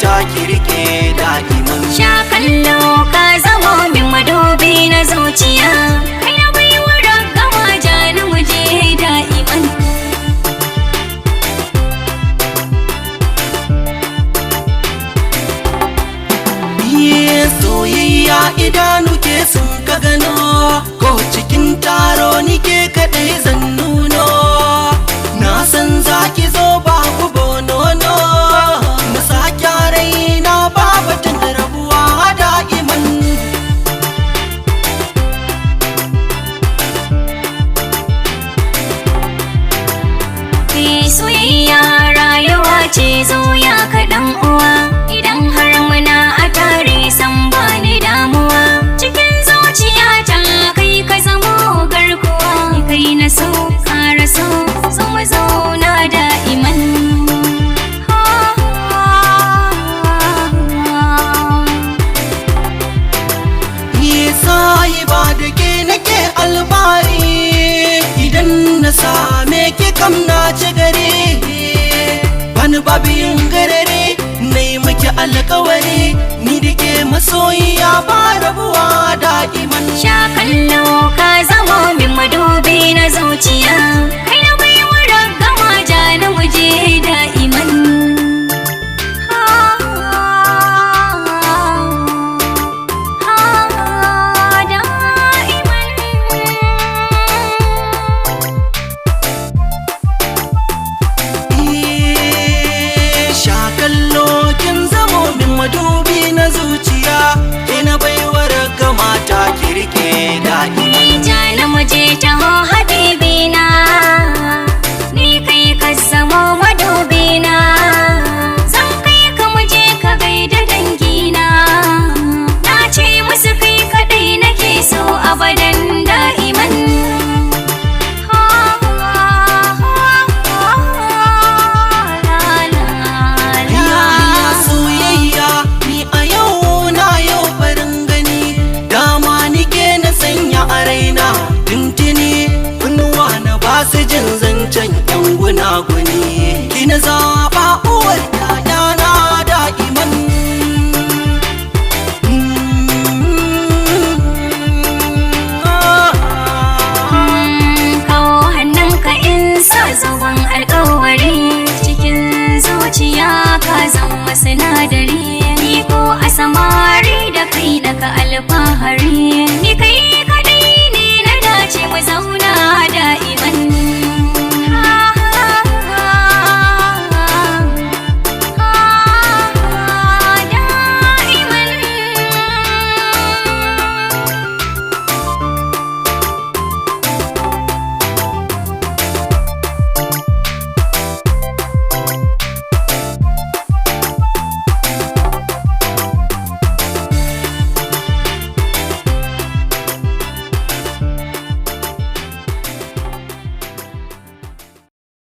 kamata ki rike da'iman. Sha kallo ka zama min madubi na zuciya, kai na baiwa ragama jani muje da'iman. Soyayya idanu ke sun ka gano, ko cikin taro nike kaɗai zan nuno. Na san za ki zo babu bonono, na sake raina ba batun rabuwa da'iman. Soyayya rayuwa ce, zo ya kaɗan uwa, idan har muna a tare san ba ni damuwa. Cikin zuciya ta kai ka zamo garkuwa, kai na so ƙara so, so mu zauna da'iman. Sayi ba da ke nake albari, idan na same ki kam na ci gari. Bani babiyin garare na yi maki alkawari, ni da ke masoyiya ba rabuwa da'iman. Sha kallo ka zama min madubi na zuciya, kai na baiwa ragama jani muje da'iman. Madubi na zuciya, ke na baiwa ragama ta ki rike da'iman. Jani muje taho habibina, ni kai ka zamo madubina, zan kai ka muje ka gaida dangina. Na ce musu kai kadai nake so abadan da'iman. Su jin zancen yan gunaguni, ki na zaɓa uwar ƴaƴana da'iman. Kawo hannunka in sa zuban alƙawari, cikin zuciya ka zama sinadari, ni ko a samari da kai daga alfahari.